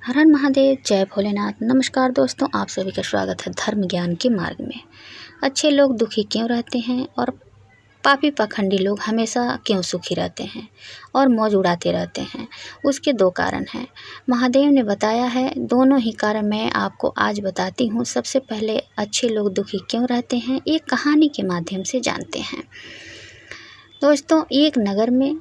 हर हर महादेव, जय भोलेनाथ। नमस्कार दोस्तों, आप सभी का स्वागत है धर्म ज्ञान के मार्ग में। अच्छे लोग दुखी क्यों रहते हैं और पापी पाखंडी लोग हमेशा क्यों सुखी रहते हैं और मौज उड़ाते रहते हैं? उसके दो कारण हैं। महादेव ने बताया है, दोनों ही कारण मैं आपको आज बताती हूँ। सबसे पहले अच्छे लोग दुखी क्यों रहते हैं, एक कहानी के माध्यम से जानते हैं। दोस्तों, एक नगर में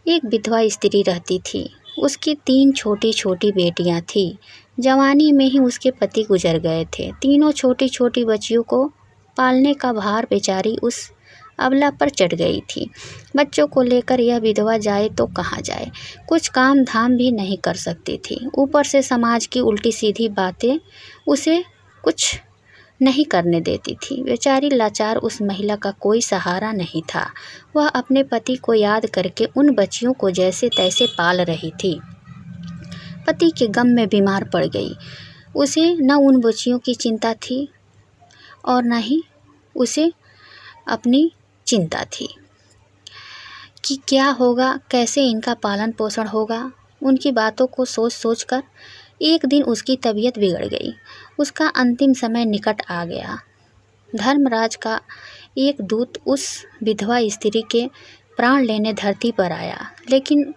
एक विधवा स्त्री रहती थी। उसकी 3 छोटी छोटी बेटियां थीं। जवानी में ही उसके पति गुजर गए थे। तीनों छोटी छोटी बच्चियों को पालने का भार बेचारी उस अबला पर चढ़ गई थी। बच्चों को लेकर यह विधवा जाए तो कहाँ जाए, कुछ काम धाम भी नहीं कर सकती थी। ऊपर से समाज की उल्टी सीधी बातें उसे कुछ नहीं करने देती थी। बेचारी लाचार उस महिला का कोई सहारा नहीं था। वह अपने पति को याद करके उन बच्चियों को जैसे तैसे पाल रही थी। पति के गम में बीमार पड़ गई। उसे न उन बच्चियों की चिंता थी और न ही उसे अपनी चिंता थी कि क्या होगा, कैसे इनका पालन पोषण होगा। उनकी बातों को सोच सोच कर एक दिन उसकी तबीयत बिगड़ गई। उसका अंतिम समय निकट आ गया। धर्मराज का एक दूत उस विधवा स्त्री के प्राण लेने धरती पर आया, लेकिन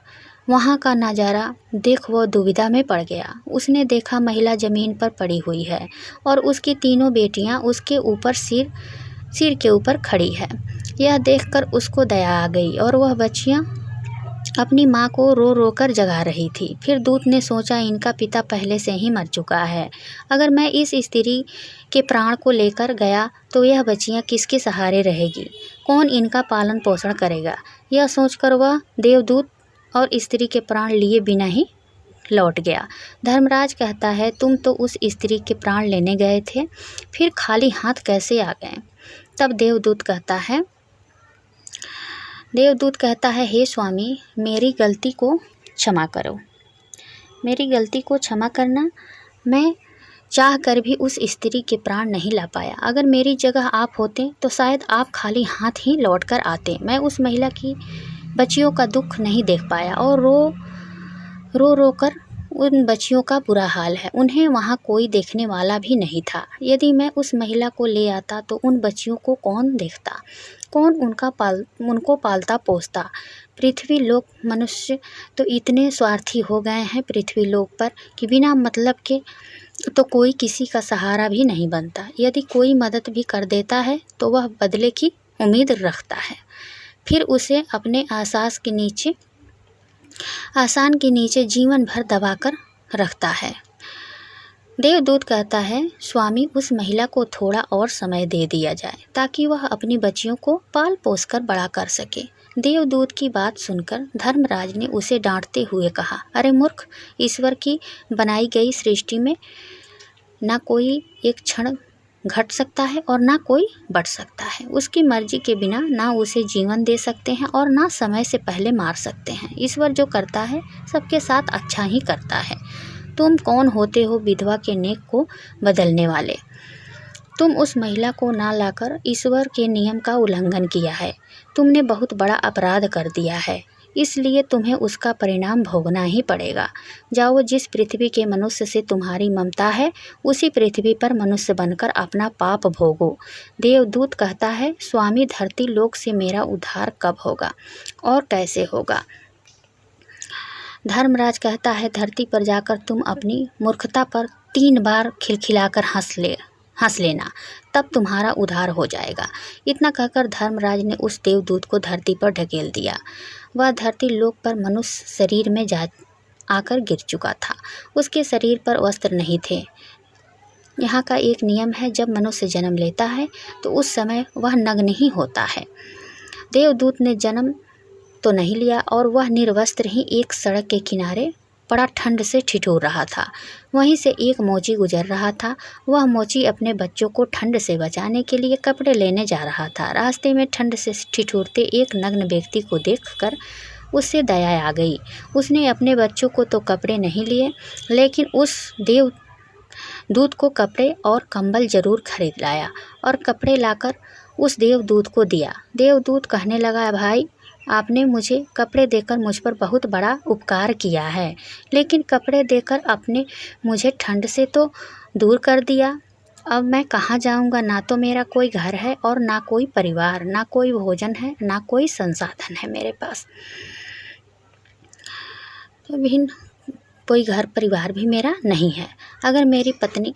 वहाँ का नज़ारा देख वह दुविधा में पड़ गया। उसने देखा महिला ज़मीन पर पड़ी हुई है और उसकी तीनों बेटियाँ उसके ऊपर सिर के ऊपर खड़ी है। यह देखकर उसको दया आ गई और वह बच्चियाँ अपनी माँ को रो रो कर जगा रही थी। फिर दूत ने सोचा, इनका पिता पहले से ही मर चुका है। अगर मैं इस स्त्री के प्राण को लेकर गया तो यह बच्चियाँ किसके सहारे रहेगी, कौन इनका पालन पोषण करेगा। यह सोचकर वह देवदूत और स्त्री के प्राण लिए बिना ही लौट गया। धर्मराज कहता है, तुम तो उस स्त्री के प्राण लेने गए थे, फिर खाली हाथ कैसे आ गए? तब देवदूत कहता है, हे स्वामी, मेरी गलती को क्षमा करो। मेरी गलती को क्षमा करना। मैं चाह कर भी उस स्त्री के प्राण नहीं ला पाया। अगर मेरी जगह आप होते तो शायद आप खाली हाथ ही लौट कर आते। मैं उस महिला की बच्चियों का दुख नहीं देख पाया और रो कर उन बच्चियों का बुरा हाल है। उन्हें वहाँ कोई देखने वाला भी नहीं था। यदि मैं उस महिला को ले आता तो उन बच्चियों को कौन देखता, कौन उनको पालता पोसता। पृथ्वी लोक मनुष्य तो इतने स्वार्थी हो गए हैं पृथ्वी लोक पर कि बिना मतलब के तो कोई किसी का सहारा भी नहीं बनता। यदि कोई मदद भी कर देता है तो वह बदले की उम्मीद रखता है, फिर उसे अपने आसान के नीचे जीवन भर दबाकर रखता है। देवदूत कहता है, स्वामी, उस महिला को थोड़ा और समय दे दिया जाए ताकि वह अपनी बच्चियों को पाल पोस कर बड़ा कर सके। देवदूत की बात सुनकर धर्मराज ने उसे डांटते हुए कहा, अरे मूर्ख, ईश्वर की बनाई गई सृष्टि में ना कोई एक क्षण घट सकता है और ना कोई बढ़ सकता है। उसकी मर्जी के बिना ना उसे जीवन दे सकते हैं और ना समय से पहले मार सकते हैं। ईश्वर जो करता है सबके साथ अच्छा ही करता है। तुम कौन होते हो विधवा के नेक को बदलने वाले? तुम उस महिला को ना लाकर ईश्वर के नियम का उल्लंघन किया है। तुमने बहुत बड़ा अपराध कर दिया है, इसलिए तुम्हें उसका परिणाम भोगना ही पड़ेगा। जाओ, जिस पृथ्वी के मनुष्य से तुम्हारी ममता है उसी पृथ्वी पर मनुष्य बनकर अपना पाप भोगो। देवदूत कहता है, स्वामी, धरती लोक से मेरा उद्धार कब होगा और कैसे होगा? धर्मराज कहता है, धरती पर जाकर तुम अपनी मूर्खता पर 3 बार खिलखिलाकर हंस लेना, तब तुम्हारा उद्धार हो जाएगा। इतना कहकर धर्मराज ने उस देवदूत को धरती पर ढकेल दिया। वह धरती लोक पर मनुष्य शरीर में आकर गिर चुका था। उसके शरीर पर वस्त्र नहीं थे। यहाँ का एक नियम है, जब मनुष्य जन्म लेता है तो उस समय वह नग्न ही होता है। देवदूत ने जन्म तो नहीं लिया और वह निर्वस्त्र ही एक सड़क के किनारे बड़ा ठंड से ठिठुर रहा था। वहीं से एक मोची गुजर रहा था। वह मोची अपने बच्चों को ठंड से बचाने के लिए कपड़े लेने जा रहा था। रास्ते में ठंड से ठिठुरते एक नग्न व्यक्ति को देखकर उससे दया आ गई। उसने अपने बच्चों को तो कपड़े नहीं लिए, लेकिन उस देवदूत को कपड़े और कंबल जरूर खरीद लाया और कपड़े लाकर उस देवदूत को दिया। देवदूत कहने लगा, भाई, आपने मुझे कपड़े देकर मुझ पर बहुत बड़ा उपकार किया है, लेकिन कपड़े देकर आपने मुझे ठंड से तो दूर कर दिया। अब मैं कहाँ जाऊँगा? ना तो मेरा कोई घर है और ना कोई परिवार, ना कोई भोजन है, ना कोई संसाधन है मेरे पास। तो बहन, कोई घर परिवार भी मेरा नहीं है। अगर मेरी पत्नी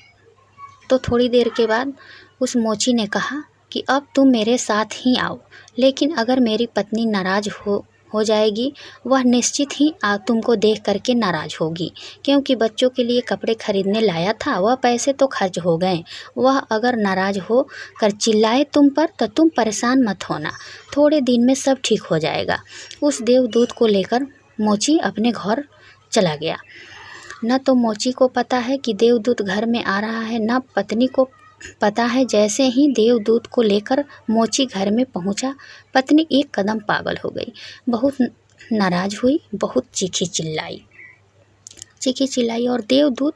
तो थोड़ी देर के बाद उस मोची ने कहा कि अब तुम मेरे साथ ही आओ, लेकिन अगर मेरी पत्नी नाराज़ हो जाएगी, वह निश्चित ही तुमको देख करके नाराज़ होगी, क्योंकि बच्चों के लिए कपड़े खरीदने लाया था, वह पैसे तो खर्च हो गए। वह अगर नाराज़ हो कर चिल्लाए तुम पर तो तुम परेशान मत होना, थोड़े दिन में सब ठीक हो जाएगा। उस देवदूत को लेकर मोची अपने घर चला गया। न तो मोची को पता है कि देवदूत घर में आ रहा है, न पत्नी को पता है। जैसे ही देवदूत को लेकर मोची घर में पहुंचा, पत्नी एक कदम पागल हो गई, बहुत नाराज़ हुई, बहुत चीखी चिल्लाई और देवदूत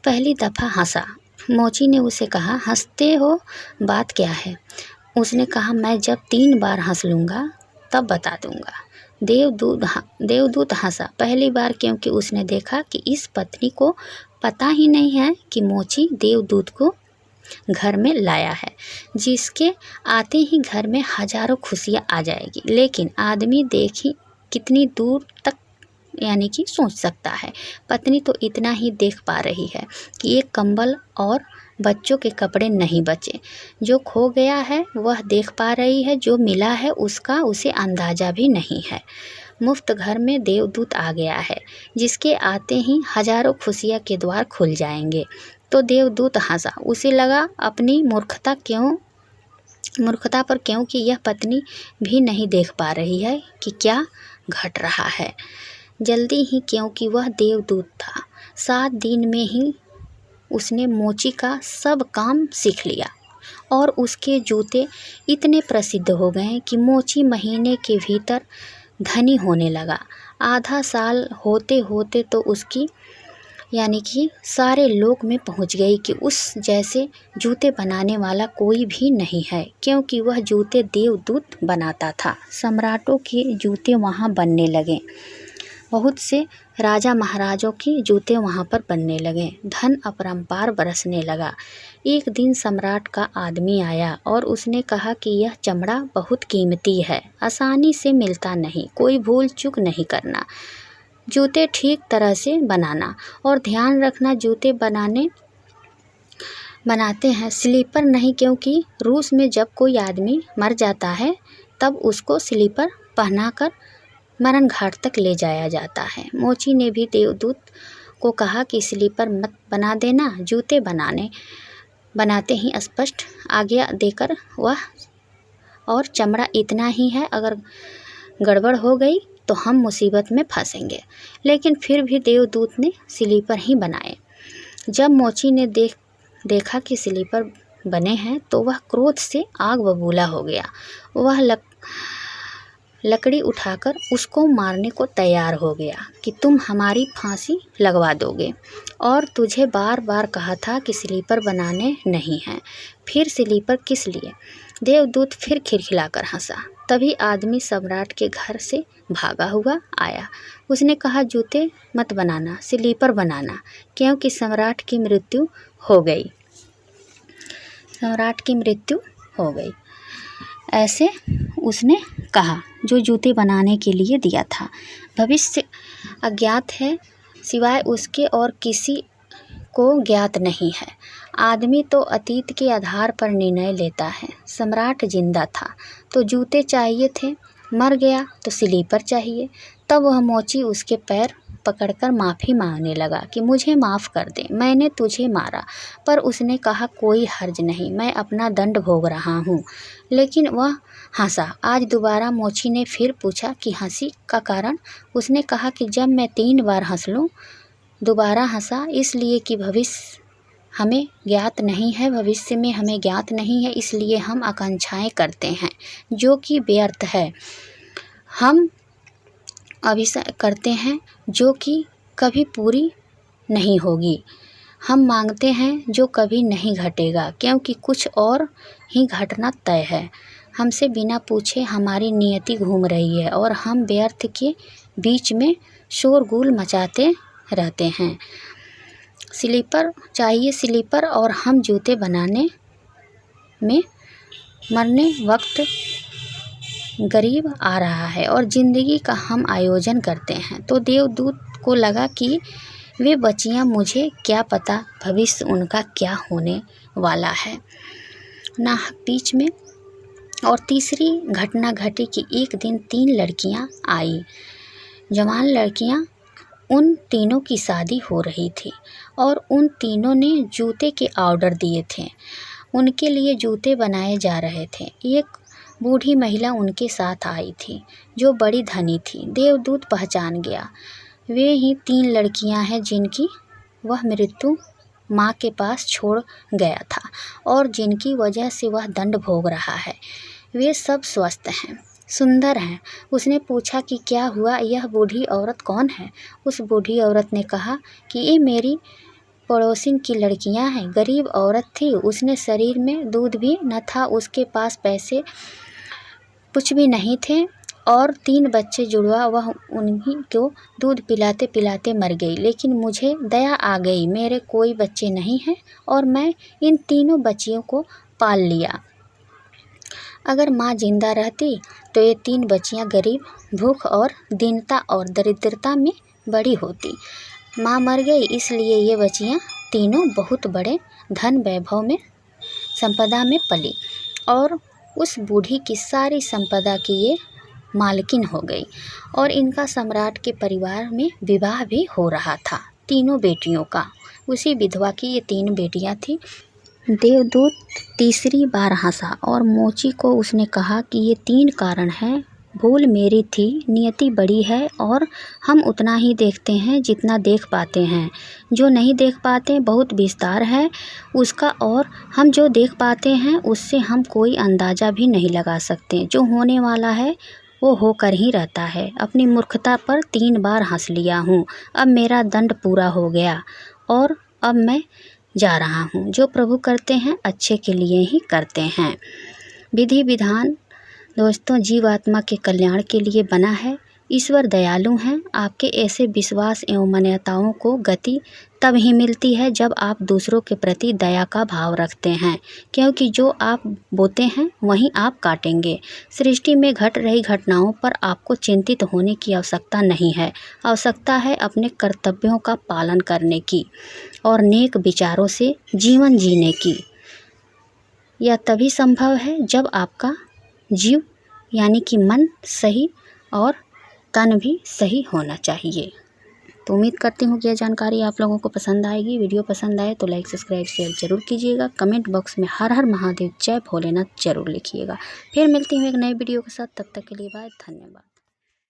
पहली दफ़ा हंसा। मोची ने उसे कहा, हंसते हो, बात क्या है? उसने कहा, मैं जब 3 बार हंस लूँगा तब बता दूँगा। देवदूत हंसा पहली बार, क्योंकि उसने देखा कि इस पत्नी को पता ही नहीं है कि मोची देवदूत को घर में लाया है, जिसके आते ही घर में हजारों खुशियाँ आ जाएगी। लेकिन आदमी देखी कितनी दूर तक यानी कि सोच सकता है। पत्नी तो इतना ही देख पा रही है कि एक कंबल और बच्चों के कपड़े नहीं बचे। जो खो गया है वह देख पा रही है, जो मिला है उसका उसे अंदाज़ा भी नहीं है। मुफ्त घर में देवदूत आ गया है, जिसके आते ही हजारों खुशियाँ के द्वार खुल जाएंगे। तो देवदूत हंसा। उसे लगा अपनी मूर्खता पर, क्योंकि यह पत्नी भी नहीं देख पा रही है कि क्या घट रहा है। जल्दी ही, क्योंकि वह देवदूत था, 7 दिन में ही उसने मोची का सब काम सीख लिया और उसके जूते इतने प्रसिद्ध हो गए कि मोची महीने के भीतर धनी होने लगा। आधा साल होते होते तो उसकी यानी कि सारे लोक में पहुंच गई कि उस जैसे जूते बनाने वाला कोई भी नहीं है, क्योंकि वह जूते देवदूत बनाता था। सम्राटों के जूते वहाँ बनने लगे, बहुत से राजा महाराजों के जूते वहाँ पर बनने लगे, धन अपरंपार बरसने लगा। एक दिन सम्राट का आदमी आया और उसने कहा कि यह चमड़ा बहुत कीमती है, आसानी से मिलता नहीं, कोई भूल चूक नहीं करना, जूते ठीक तरह से बनाना और ध्यान रखना, जूते बनाते हैं स्लीपर नहीं, क्योंकि रूस में जब कोई आदमी मर जाता है तब उसको स्लीपर पहनाकर मरण घाट तक ले जाया जाता है। मोची ने भी देवदूत को कहा कि स्लीपर मत बना देना, जूते बनाते ही स्पष्ट आज्ञा देकर वह, और चमड़ा इतना ही है, अगर गड़बड़ हो गई तो हम मुसीबत में फंसेंगे। लेकिन फिर भी देवदूत ने स्लीपर ही बनाए। जब मोची ने देखा कि स्लीपर बने हैं तो वह क्रोध से आग बबूला हो गया। वह लकड़ी उठाकर उसको मारने को तैयार हो गया कि तुम हमारी फांसी लगवा दोगे, और तुझे बार बार कहा था कि स्लीपर बनाने नहीं हैं, फिर स्लीपर किस लिए? देवदूत फिर खिलखिलाकर हंसा। तभी आदमी सम्राट के घर से भागा हुआ आया। उसने कहा, जूते मत बनाना, स्लीपर बनाना, क्योंकि सम्राट की मृत्यु हो गई। ऐसे उसने कहा, जो जूते बनाने के लिए दिया था। भविष्य अज्ञात है, सिवाय उसके और किसी को ज्ञात नहीं है। आदमी तो अतीत के आधार पर निर्णय लेता है। सम्राट जिंदा था तो जूते चाहिए थे, मर गया तो स्लीपर चाहिए। तब वह मोची उसके पैर पकड़कर माफ़ी मांगने लगा कि मुझे माफ़ कर दे, मैंने तुझे मारा। पर उसने कहा, कोई हर्ज नहीं, मैं अपना दंड भोग रहा हूँ। लेकिन वह हंसा। आज दोबारा मोची ने फिर पूछा कि हंसी का कारण? उसने कहा कि जब मैं 3 बार हंस लूँ। दोबारा हंसा, इसलिए कि भविष्य में हमें ज्ञात नहीं है, इसलिए हम आकांक्षाएं करते हैं जो कि व्यर्थ है। हम अभिशय करते हैं जो कि कभी पूरी नहीं होगी। हम मांगते हैं जो कभी नहीं घटेगा, क्योंकि कुछ और ही घटना तय है। हमसे बिना पूछे हमारी नियति घूम रही है और हम व्यर्थ के बीच में शोरगुल मचाते रहते हैं। स्लीपर चाहिए स्लीपर और हम जूते बनाने में मरने वक्त गरीब आ रहा है और ज़िंदगी का हम आयोजन करते हैं। तो देवदूत को लगा कि वे बच्चियां, मुझे क्या पता भविष्य उनका क्या होने वाला है। नाहक बीच में और तीसरी घटना घटी कि एक दिन 3 लड़कियां आई, जवान लड़कियां। उन तीनों की शादी हो रही थी और उन तीनों ने जूते के ऑर्डर दिए थे। उनके लिए जूते बनाए जा रहे थे। एक बूढ़ी महिला उनके साथ आई थी जो बड़ी धनी थी। देवदूत पहचान गया, वे ही 3 लड़कियां हैं जिनकी वह मृत्यु माँ के पास छोड़ गया था और जिनकी वजह से वह दंड भोग रहा है। वे सब स्वस्थ हैं, सुंदर हैं। उसने पूछा कि क्या हुआ, यह बूढ़ी औरत कौन है? उस बूढ़ी औरत ने कहा कि ये मेरी पड़ोसिन की लड़कियां हैं। गरीब औरत थी, उसने शरीर में दूध भी न था, उसके पास पैसे कुछ भी नहीं थे और 3 बच्चे जुड़वा, वह उन्हीं को दूध पिलाते पिलाते मर गई। लेकिन मुझे दया आ गई, मेरे कोई बच्चे नहीं हैं और मैं इन तीनों बच्चियों को पाल लिया। अगर माँ जिंदा रहती तो ये 3 बच्चियाँ गरीब, भूख और दीनता और दरिद्रता में बड़ी होती। माँ मर गई, इसलिए ये बच्चियाँ तीनों बहुत बड़े धन वैभव में संपदा में पली और उस बूढ़ी की सारी संपदा की ये मालकिन हो गई और इनका सम्राट के परिवार में विवाह भी हो रहा था, तीनों बेटियों का। उसी विधवा की ये 3 बेटियां थी। देवदूत तीसरी बार हंसा और मोची को उसने कहा कि ये 3 कारण हैं। भूल मेरी थी, नियति बड़ी है और हम उतना ही देखते हैं जितना देख पाते हैं। जो नहीं देख पाते बहुत विस्तार है उसका और हम जो देख पाते हैं उससे हम कोई अंदाज़ा भी नहीं लगा सकते। जो होने वाला है वो होकर ही रहता है। अपनी मूर्खता पर 3 बार हंस लिया हूँ। अब मेरा दंड पूरा हो गया और अब मैं जा रहा हूँ। जो प्रभु करते हैं अच्छे के लिए ही करते हैं। विधि विधान दोस्तों जीवात्मा के कल्याण के लिए बना है। ईश्वर दयालु हैं। आपके ऐसे विश्वास एवं मान्यताओं को गति तब ही मिलती है जब आप दूसरों के प्रति दया का भाव रखते हैं, क्योंकि जो आप बोते हैं वहीं आप काटेंगे। सृष्टि में घट रही घटनाओं पर आपको चिंतित होने की आवश्यकता नहीं है। आवश्यकता है अपने कर्तव्यों का पालन करने की और नेक विचारों से जीवन जीने की। यह तभी संभव है जब आपका जीव यानी कि मन सही और तन भी सही होना चाहिए। तो उम्मीद करती हूँ कि यह जानकारी आप लोगों को पसंद आएगी। वीडियो पसंद आए तो लाइक सब्सक्राइब शेयर जरूर कीजिएगा। कमेंट बॉक्स में हर हर महादेव जय भोलेनाथ जरूर लिखिएगा। फिर मिलती हूँ एक नए वीडियो के साथ, तब तक के लिए बाय, धन्यवाद।